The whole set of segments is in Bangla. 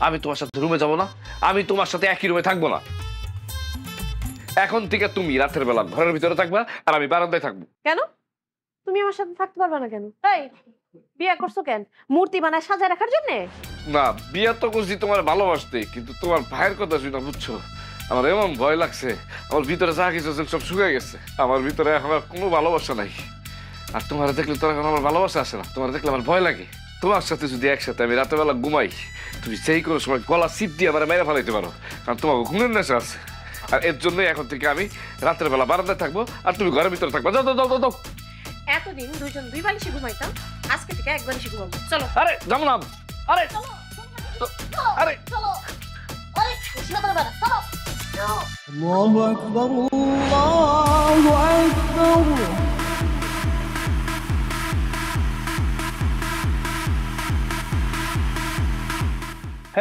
আমি তোমার সাথে রুমে যাব না, আমি তোমার সাথে একই রুমে থাকবো না। এখন থেকে তুমি রাতের বেলা ঘরের ভিতরে থাকবা আর আমি বারান্দায় থাকবো। কেন তুমি আমার সাথে থাকতে পারবে না কেন? এই বিয়ে করছো কেন? মূর্তি বানায় সাজায় রাখার জন্য? না, বিয়ে তো করছি তোমার ভালোবাসতে, কিন্তু তোমার ভাইয়ের কথা শুনে বুঝছো আমার এমন ভয় লাগছে, আমার ভিতরে যা কিছু সব শুকিয়ে গেছে, আমার ভিতরে এখন আর কোনো ভালোবাসা নাই। আর তোমার দেখলে তো এখন আমার ভালোবাসা আসে না, তোমার দেখলে আমার ভয় লাগে। তোমার সাথে যদি একসাথে আমি রাতের বেলা ঘুমাই, তুমি সেই কোনো সময় গলা সিপ দিয়ে আমার মেরে ফেলাইতে পারো, কারণ তোমার ঘুমের নেশা আছে। আর এর জন্যই এখন থেকে আমি রাতের বেলা বারান্দায় থাকবো আর তুমি ঘরের ভিতরে থাকবো। যাও যাও যাও যাও। এতদিন দুইজন দুই বালিশে ঘুমাইতাম, আজকে থেকে এক বালিশে ঘুমাবো। চলো। আরে যাবো না। আরে আরে আরে শুনে তো বাবা, চলো। আল্লাহু আকবার, আল্লাহু আকবার।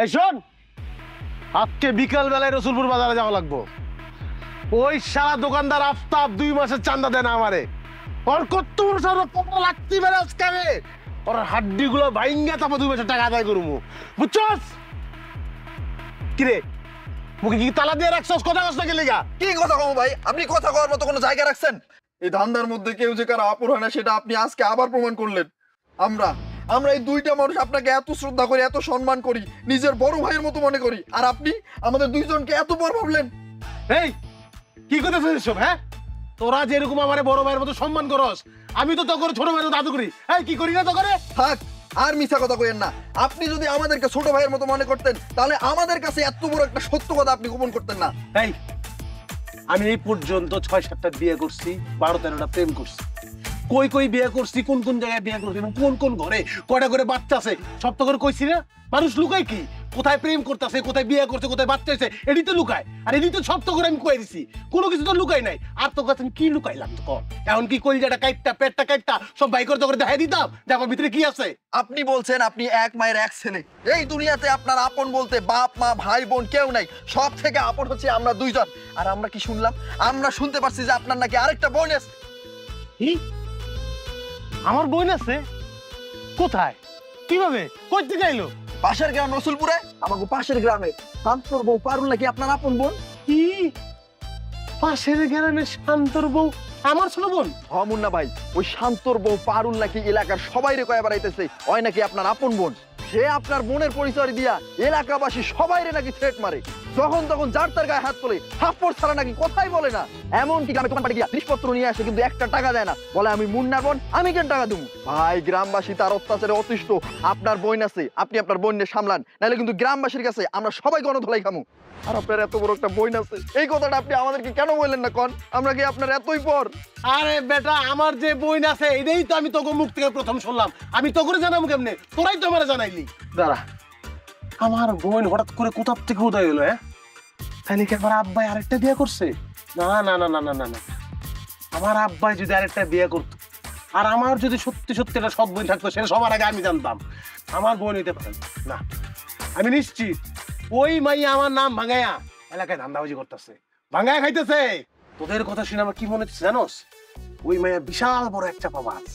এই শোন, আজকে বিকাল বেলায় রসুলপুর বাজারে যাওয়া লাগবো। ওই সারা দোকানদার আফতাব 2 মাসের চান্দা দেয় না আমারে। ওর কত বড় সর কত লাগতি বেড়ে আজকে আমি ওর হাড্ডি গুলো ভাইঙ্গা তারপর 2 মাসের টাকা আদায় করবো, বুঝছস? কিরে মুখে কি তালা দিয়ে রাখছস? কথা কষ্ট গেলে গা কি কথা কম ভাই? আপনি কথা কওয়ার মতো কোনো জায়গা রাখছেন? এই ধান্দার মধ্যে কেউ যে কারো আপন হয় না সেটা আপনি আজকে আবার প্রমাণ করলেন। আমরা এই দুইটা মানুষ আপনাকে এত শ্রদ্ধা করি, এত সম্মান করি, নিজের বড় ভাইয়ের মতো মনে করি, আর আপনি আমাদের দুইজনকে এত বড় ভাবলেন। এই কি করতেছিস এসব? হ্যাঁ, তোরা যেরকম আমার বড় ভাইয়ের মতো সম্মান করস, আমি তো তোর ছোট ভাইয়ের মতো আদর করি। এই কি করি না তো করে? থাক, আর মিথ্যা কথা কইেন না। আপনি যদি আমাদেরকে ছোট ভাইয়ের মতো মনে করতেন, তাহলে আমাদের কাছে এত বড় একটা সত্য কথা আপনি গোপন করতেন না। এই আমি এই পর্যন্ত 6-7টা বিয়ে করছি, 12-13টা প্রেম করছি। কই কই বিয়ে করছি, কোন কোন জায়গায় বিয়ে করছি, কোন কোন ঘরে কয়টা করে বাচ্চা আছে সব তো করে কইছি না। মানুষ লুকায় কি? কোথায় প্রেম করতেছে, কোথায় বিয়ে করছে, কোথায় বাচ্চা হয়েছে, এটি তো লুকায়। আর এটি তো সব তো করে আমি কই দিছি, কোনো কিছু তো লুকাই নাই। আর তো কাছে কি লুকাইলাম তো? এখন কি কলজাটা কাইটটা পেটটা কাইটটা সব বাই করে দেখাই দিতাম যে আমার ভিতরে কি আছে? আপনি বলছেন আপনি এক মায়ের এক ছেলে। এই দুনিয়াতে আপনার আপন বলতে বাপ মা ভাই বোন কেউ নাই, সব থেকে আপন হচ্ছে আমরা দুইজন। আর আমরা কি শুনলাম? আমরা শুনতে পারছি যে আপনার নাকি আরেকটা বোন আছে। কি? আমার বোন আছে? কোথায়? কিভাবে? কই থেকে আইলো? পাশের গ্রাম রসুলপুরে, আমাকে পাশের গ্রামে শান্তর বউ পারুল নাকি আপনার আপন বোন। কি? পাশের গ্রামে শান্তর বউ আমার ছোট বোন? হ্যাঁ মুন্না ভাই, ওই শান্তর বউ পারুল নাকি এলাকার সবাইরে কয়ে বেড়াইতেছে ওই নাকি আপনার আপন বোন। সে আপনার বোনের পরিচয় দিয়া এলাকাবাসী সবাইরে নাকি থ্রেট মারে, যখন তখন যার তার গায়ে হাত তোলে, থাপ্পড় ছাড়া নাকি কথাই বলে না। এমনকি গ্রামে দোকান পাটে গিয়া জিনিসপত্র নিয়ে আসে, কিন্তু একটা টাকা দেয় না, বলে আমি মুন্নার বোন, আমি কেন টাকা দেবো? ভাই গ্রামবাসী তার অত্যাচারে অতিষ্ঠ। আপনার বোন আছে, আপনি আপনার বোনের সামলান, নাহলে কিন্তু গ্রামবাসীর কাছে আমরা সবাই গণধোলাই খামু। আর আপনার এত বড় একটা বোন আছে, এই কথাটা আপনি আমাদেরকে কেন বললেন না? কন আমরা কি আপনার এতই পর? আরে বেটা, আমার যে বোন আছে এটাই তো আমি তোকে মুখ থেকে প্রথম শুনলাম। আমি তো করে জানাবো কেমনে? তোরাই তো আমার জানাইলি। দাঁড়া, আমার বোন হঠাৎ করে কোথা থেকে উদয় হলো? হ্যাঁ, তাহলে কি আমার আব্বাই আরেকটা বিয়ে করছে? না না না না না না না, আমার আব্বাই যদি আরেকটা বিয়ে করতো আর আমার যদি সত্যি সত্যি একটা সৎ বোন থাকতো, সেটা সবার আগে আমি জানতাম। আমার বোন হইতে পারে না, আমি নিশ্চিত ওই মাইয়া আমার নাম ভাঙাইয়া এলাকায় ধান্দাবাজি করতেছে, ভাঙায় খাইতেছে। তোদের কথা শুনে আমার কি মনে হচ্ছে জানোস? ওই মাইয়া বিশাল বড় এক চাপাবাজ,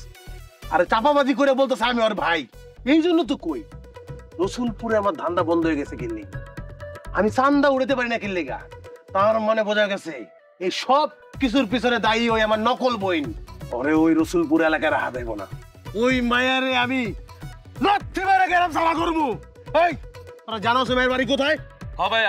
আর চাপাবাজি করে বলতেছে আমি ওর ভাই। এই জন্য তো কই রসুলপুরে আমার ধান্দা বন্ধ হয়ে গেছে কিনলি, আমি চান্দা উড়াতে পারি না কিনলি গা। তার মনে বোঝা গেছে এই সব কিছুর পিছনে দায়ী ওই আমার নকল বইন। ওরে ওই রসুলপুর এলাকায় রাহা দেব না, ওই মায়ারে আমি লাথি মেরে গেলাম সারা করবো। এই তোরা জানোস মায়ের বাড়ি কোথায়? হ্যাঁ ভাই।